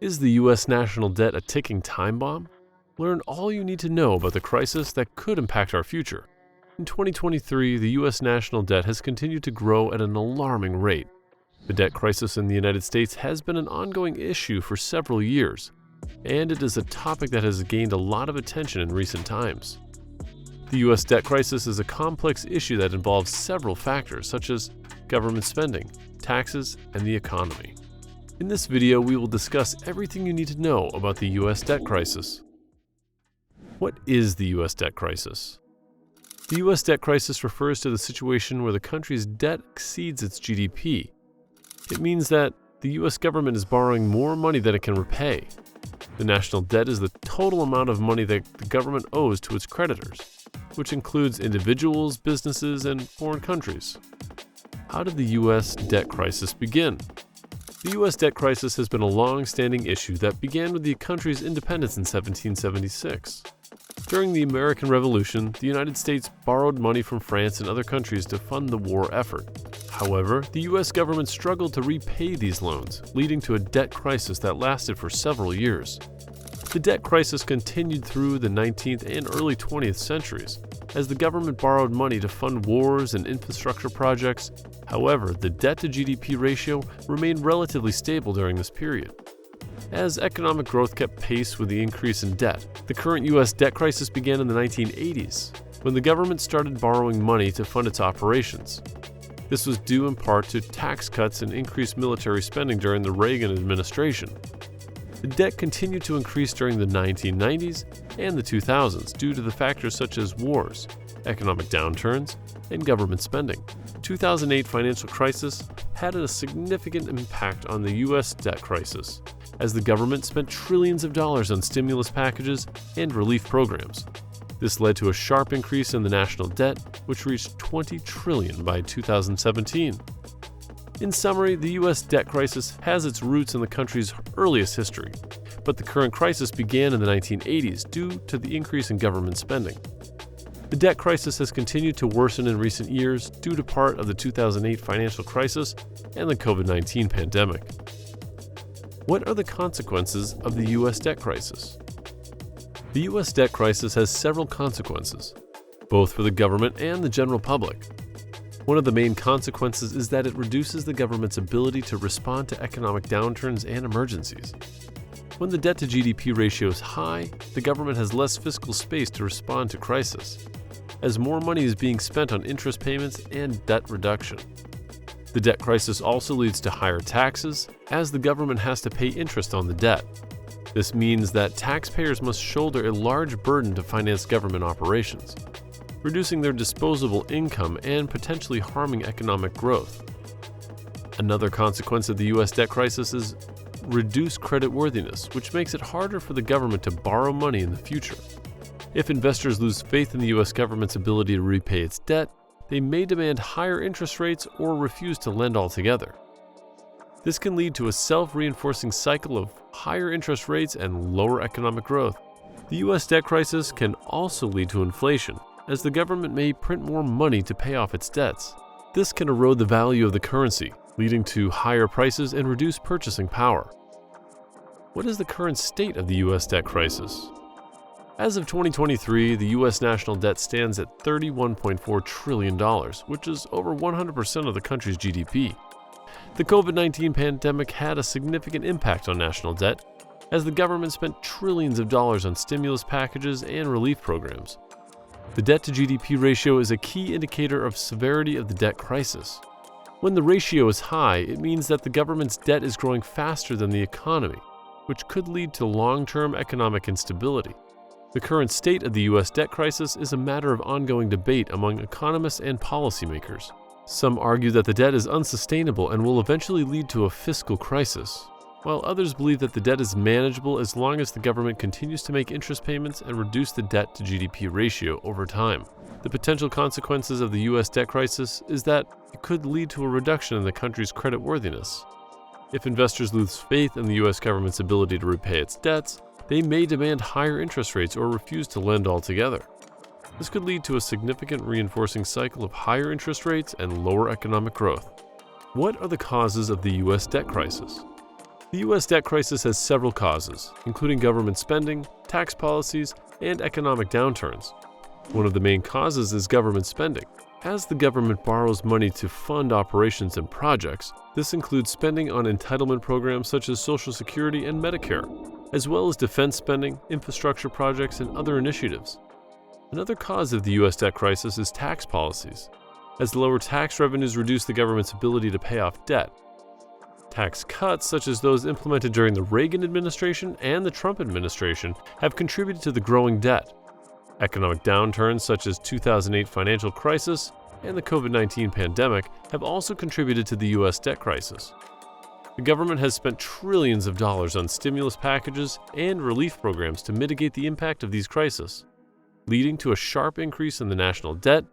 Is the U.S. national debt a ticking time bomb? Learn all you need to know about the crisis that could impact our future. In 2023, the U.S. national debt has continued to grow at an alarming rate. The debt crisis in the United States has been an ongoing issue for several years, and it is a topic that has gained a lot of attention in recent times. The U.S. debt crisis is a complex issue that involves several factors such as government spending, taxes, and the economy. In this video, we will discuss everything you need to know about the U.S. debt crisis. What is the U.S. debt crisis? The U.S. debt crisis refers to the situation where the country's debt exceeds its GDP. It means that the U.S. government is borrowing more money than it can repay. The national debt is the total amount of money that the government owes to its creditors, which includes individuals, businesses, and foreign countries. How did the U.S. debt crisis begin? The U.S. debt crisis has been a long-standing issue that began with the country's independence in 1776. During the American Revolution, the United States borrowed money from France and other countries to fund the war effort. However, the U.S. government struggled to repay these loans, leading to a debt crisis that lasted for several years. The debt crisis continued through the 19th and early 20th centuries, as the government borrowed money to fund wars and infrastructure projects. However, the debt-to-GDP ratio remained relatively stable during this period. As economic growth kept pace with the increase in debt, the current U.S. debt crisis began in the 1980s, when the government started borrowing money to fund its operations. This was due in part to tax cuts and increased military spending during the Reagan administration. The debt continued to increase during the 1990s and the 2000s due to the factors such as wars, economic downturns, and government spending. The 2008 financial crisis had a significant impact on the U.S. debt crisis, as the government spent trillions of dollars on stimulus packages and relief programs. This led to a sharp increase in the national debt, which reached $20 trillion by 2017. In summary, the U.S. debt crisis has its roots in the country's earliest history, but the current crisis began in the 1980s due to the increase in government spending. The debt crisis has continued to worsen in recent years due to part of the 2008 financial crisis and the COVID-19 pandemic. What are the consequences of the U.S. debt crisis? The U.S. debt crisis has several consequences, both for the government and the general public. One of the main consequences is that it reduces the government's ability to respond to economic downturns and emergencies. When the debt-to-GDP ratio is high, the government has less fiscal space to respond to crisis, as more money is being spent on interest payments and debt reduction. The debt crisis also leads to higher taxes, as the government has to pay interest on the debt. This means that taxpayers must shoulder a large burden to finance government operations, reducing their disposable income and potentially harming economic growth. Another consequence of the U.S. debt crisis is reduced creditworthiness, which makes it harder for the government to borrow money in the future. If investors lose faith in the U.S. government's ability to repay its debt, they may demand higher interest rates or refuse to lend altogether. This can lead to a self-reinforcing cycle of higher interest rates and lower economic growth. The U.S. debt crisis can also lead to inflation, as the government may print more money to pay off its debts. This can erode the value of the currency, leading to higher prices and reduced purchasing power. What is the current state of the U.S. debt crisis? As of 2023, the U.S. national debt stands at $31.4 trillion, which is over 100% of the country's GDP. The COVID-19 pandemic had a significant impact on national debt, as the government spent trillions of dollars on stimulus packages and relief programs. The debt-to-GDP ratio is a key indicator of severity of the debt crisis. When the ratio is high, it means that the government's debt is growing faster than the economy, which could lead to long-term economic instability. The current state of the U.S. debt crisis is a matter of ongoing debate among economists and policymakers. Some argue that the debt is unsustainable and will eventually lead to a fiscal crisis, while others believe that the debt is manageable as long as the government continues to make interest payments and reduce the debt-to-GDP ratio over time. The potential consequences of the U.S. debt crisis is that it could lead to a reduction in the country's creditworthiness. If investors lose faith in the U.S. government's ability to repay its debts, they may demand higher interest rates or refuse to lend altogether. This could lead to a significant reinforcing cycle of higher interest rates and lower economic growth. What are the causes of the U.S. debt crisis? The U.S. debt crisis has several causes, including government spending, tax policies, and economic downturns. One of the main causes is government spending. As the government borrows money to fund operations and projects, this includes spending on entitlement programs such as Social Security and Medicare, as well as defense spending, infrastructure projects, and other initiatives. Another cause of the U.S. debt crisis is tax policies, as lower tax revenues reduce the government's ability to pay off debt. Tax cuts, such as those implemented during the Reagan administration and the Trump administration, have contributed to the growing debt. Economic downturns such as 2008 financial crisis and the COVID-19 pandemic have also contributed to the U.S. debt crisis. The government has spent trillions of dollars on stimulus packages and relief programs to mitigate the impact of these crises, leading to a sharp increase in the national debt.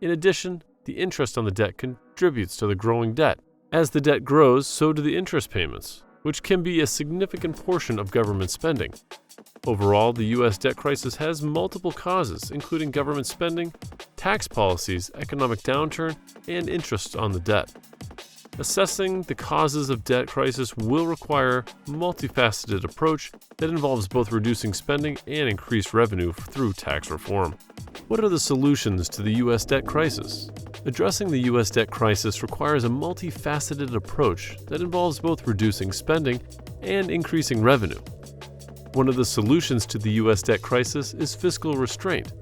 In addition, the interest on the debt contributes to the growing debt. As the debt grows, so do the interest payments, which can be a significant portion of government spending. Overall, the U.S. debt crisis has multiple causes, including government spending, tax policies, economic downturn, and interest on the debt. Assessing the causes of debt crisis will require a multifaceted approach that involves both reducing spending and increased revenue through tax reform. What are the solutions to the U.S. debt crisis? Addressing the U.S. debt crisis requires a multifaceted approach that involves both reducing spending and increasing revenue. One of the solutions to the U.S. debt crisis is fiscal restraint.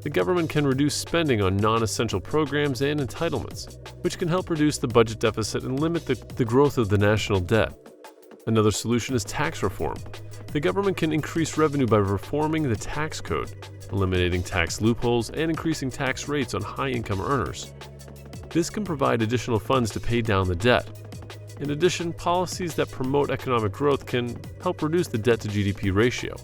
The government can reduce spending on non-essential programs and entitlements, which can help reduce the budget deficit and limit the growth of the national debt. Another solution is tax reform. The government can increase revenue by reforming the tax code, eliminating tax loopholes, and increasing tax rates on high-income earners. This can provide additional funds to pay down the debt. In addition, policies that promote economic growth can help reduce the debt-to-GDP ratio.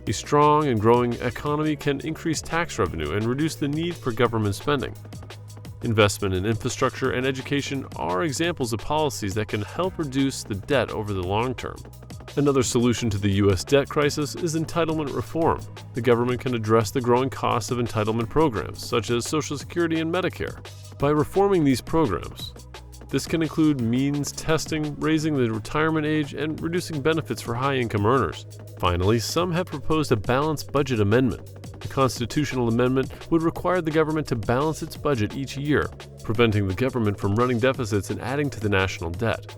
A strong and growing economy can increase tax revenue and reduce the need for government spending. Investment in infrastructure and education are examples of policies that can help reduce the debt over the long term. Another solution to the U.S. debt crisis is entitlement reform. The government can address the growing costs of entitlement programs, such as Social Security and Medicare, by reforming these programs. This can include means testing, raising the retirement age, and reducing benefits for high-income earners. Finally, some have proposed a balanced budget amendment. The constitutional amendment would require the government to balance its budget each year, preventing the government from running deficits and adding to the national debt.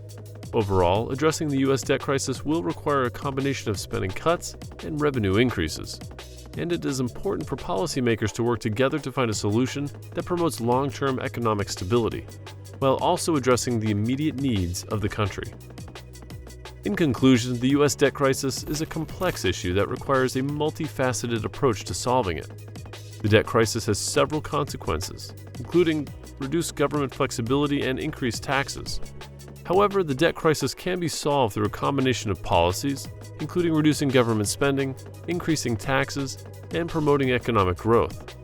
Overall, addressing the U.S. debt crisis will require a combination of spending cuts and revenue increases. And it is important for policymakers to work together to find a solution that promotes long-term economic stability, while also addressing the immediate needs of the country. In conclusion, the U.S. debt crisis is a complex issue that requires a multifaceted approach to solving it. The debt crisis has several consequences, including reduced government flexibility and increased taxes. However, the debt crisis can be solved through a combination of policies, including reducing government spending, increasing taxes, and promoting economic growth.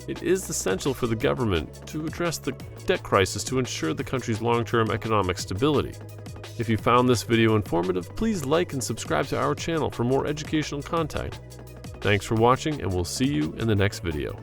It is essential for the government to address the debt crisis to ensure the country's long-term economic stability. If you found this video informative, please like and subscribe to our channel for more educational content. Thanks for watching, and we'll see you in the next video.